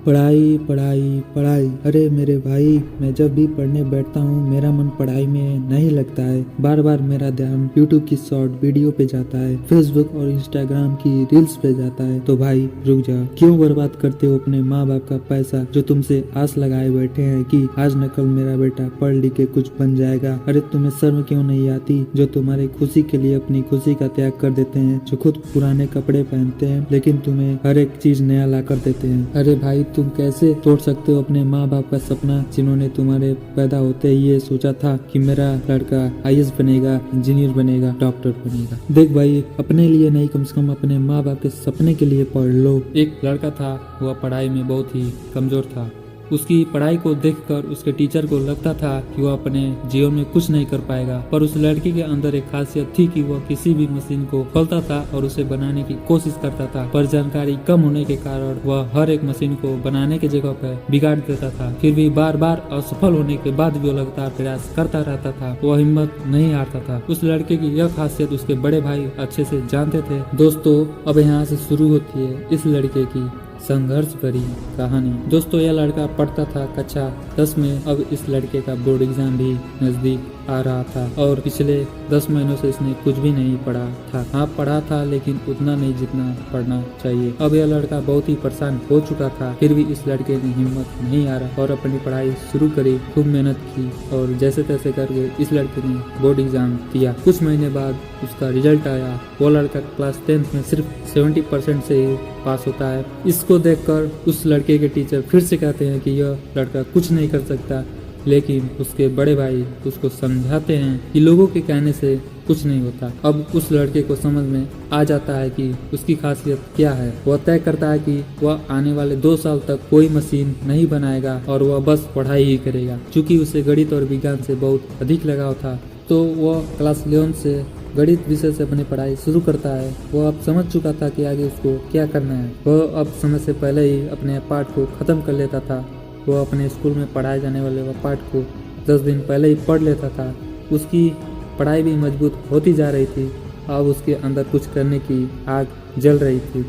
पढ़ाई पढ़ाई पढ़ाई। अरे मेरे भाई, मैं जब भी पढ़ने बैठता हूँ मेरा मन पढ़ाई में नहीं लगता है। बार बार मेरा ध्यान यूट्यूब की शॉर्ट वीडियो पे जाता है, फेसबुक और इंस्टाग्राम की रील्स पे जाता है। तो भाई रुक जा, क्यों बर्बाद करते हो अपने माँ बाप का पैसा जो तुमसे आस लगाए बैठे हैं कि आज न कल मेरा बेटा पढ़ लिख के कुछ बन जाएगा। अरे तुम्हें शर्म क्यों नहीं आती जो तुम्हारी खुशी के लिए अपनी खुशी का त्याग कर देते हैं, जो खुद पुराने कपड़े पहनते हैं लेकिन तुम्हें हर एक चीज नया ला कर देते हैं। अरे भाई, तुम कैसे तोड़ सकते हो अपने माँ बाप का सपना जिन्होंने तुम्हारे पैदा होते ही ये सोचा था कि मेरा लड़का IAS बनेगा, इंजीनियर बनेगा, डॉक्टर बनेगा। देख भाई, अपने लिए नहीं कम से कम अपने माँ बाप के सपने के लिए पढ़ लो। एक लड़का था, वह पढ़ाई में बहुत ही कमजोर था। उसकी पढ़ाई को देखकर उसके टीचर को लगता था कि वह अपने जीवन में कुछ नहीं कर पाएगा, पर उस लड़के के अंदर एक खासियत थी कि वह किसी भी मशीन को खोलता था और उसे बनाने की कोशिश करता था, पर जानकारी कम होने के कारण वह हर एक मशीन को बनाने की जगह पर बिगाड़ देता था। फिर भी बार बार असफल होने के बाद भी वो लगातार प्रयास करता रहता था, वह हिम्मत नहीं हारता था। उस लड़के की यह खासियत उसके बड़े भाई अच्छे से जानते थे। दोस्तों, अब यहाँ से शुरू होती है इस लड़के की संघर्ष भरी कहानी। दोस्तों, यह लड़का पढ़ता था कक्षा 10 में। अब इस लड़के का बोर्ड एग्जाम भी नजदीक आ रहा था और पिछले 10 महीनों से इसने कुछ भी नहीं पढ़ा था। हाँ, पढ़ा था लेकिन उतना नहीं जितना पढ़ना चाहिए। अब यह लड़का बहुत ही परेशान हो चुका था, फिर भी इस लड़के ने हिम्मत नहीं हारा और अपनी पढ़ाई शुरू करी, खूब मेहनत की और जैसे तैसे करके इस लड़के ने बोर्ड एग्जाम दिया। कुछ महीने बाद उसका रिजल्ट आया। वो लड़का क्लास 10th में सिर्फ 70% से ही पास होता है। इसको देखकर उस लड़के के टीचर फिर से कहते हैं कि यह लड़का कुछ नहीं कर सकता, लेकिन उसके बड़े भाई उसको समझाते हैं कि लोगों के कहने से कुछ नहीं होता। अब उस लड़के को समझ में आ जाता है कि उसकी खासियत क्या है। वह तय करता है कि वह आने वाले 2 साल तक कोई मशीन नहीं बनाएगा और वह बस पढ़ाई ही करेगा। चूँकि उसे गणित और विज्ञान से बहुत अधिक लगाव था, तो वह क्लास 11 से गणित विषय से अपनी पढ़ाई शुरू करता है। वह अब समझ चुका था कि आगे उसको क्या करना है। वह अब समय से पहले ही अपने पाठ को खत्म कर लेता था। वह अपने स्कूल में पढ़ाए जाने वाले वह पाठ को 10 दिन पहले ही पढ़ लेता था। उसकी पढ़ाई भी मजबूत होती जा रही थी। अब उसके अंदर कुछ करने की आग जल रही थी।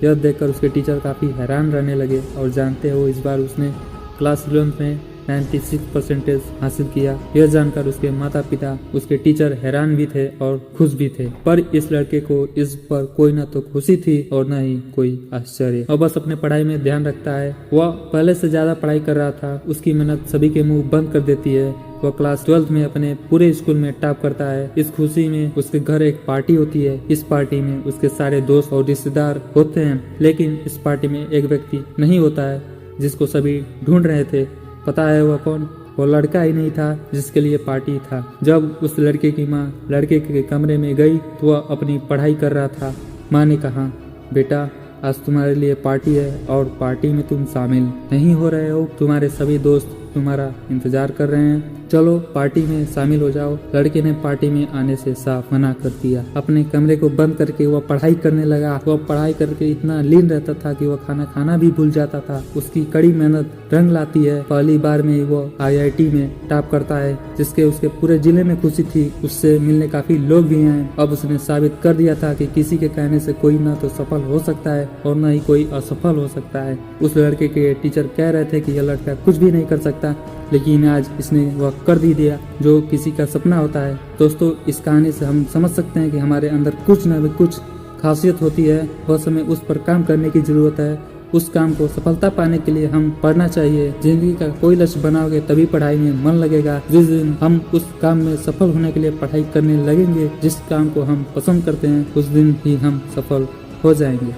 यह देखकर उसके टीचर काफ़ी हैरान रहने लगे और जानते हो, इस बार उसने क्लास 11 में 96% हासिल किया। यह जानकर उसके माता पिता, उसके टीचर हैरान भी थे और खुश भी थे। पर इस लड़के को इस पर कोई ना तो खुशी थी और न ही कोई आश्चर्य। और बस अपने पढ़ाई में ध्यान रखता है। वह पहले से ज्यादा पढ़ाई कर रहा था। उसकी मेहनत सभी के मुंह बंद कर देती है। वह क्लास 12 में अपने पूरे स्कूल में टॉप करता है। इस खुशी में उसके घर एक पार्टी होती है। इस पार्टी में उसके सारे दोस्त और रिश्तेदार होते हैं, लेकिन इस पार्टी में एक व्यक्ति नहीं होता है जिसको सभी ढूंढ रहे थे। पता है वह कौन? वो लड़का ही नहीं था जिसके लिए पार्टी था। जब उस लड़के की माँ लड़के के कमरे में गई तो वह अपनी पढ़ाई कर रहा था। माँ ने कहा, बेटा आज तुम्हारे लिए पार्टी है और पार्टी में तुम शामिल नहीं हो रहे हो। तुम्हारे सभी दोस्त तुम्हारा इंतजार कर रहे हैं, चलो पार्टी में शामिल हो जाओ। लड़के ने पार्टी में आने से साफ मना कर दिया। अपने कमरे को बंद करके वह पढ़ाई करने लगा। वह पढ़ाई करके इतना लीन रहता था कि वह खाना खाना भी भूल जाता था। उसकी कड़ी मेहनत रंग लाती है। पहली बार में वह IIT में टॉप करता है, जिसके उसके पूरे जिले में खुशी थी। उससे मिलने काफी लोग भी हैं। अब उसने साबित कर दिया था कि किसी के कहने से कोई ना तो सफल हो सकता है और न ही कोई असफल हो सकता है। उस लड़के के टीचर कह रहे थे कि यह लड़का कुछ भी नहीं कर सकता, लेकिन आज इसने वह कर दी दिया जो किसी का सपना होता है। दोस्तों, इस कहानी से हम समझ सकते हैं कि हमारे अंदर कुछ न कुछ खासियत होती है, बस हमें उस पर काम करने की जरूरत है। उस काम को सफलता पाने के लिए हम पढ़ना चाहिए। जिंदगी का कोई लक्ष्य बनाओगे तभी पढ़ाई में मन लगेगा। जिस दिन हम उस काम में सफल होने के लिए पढ़ाई करने लगेंगे, जिस काम को हम पसंद करते हैं, उस दिन ही हम सफल हो जाएंगे।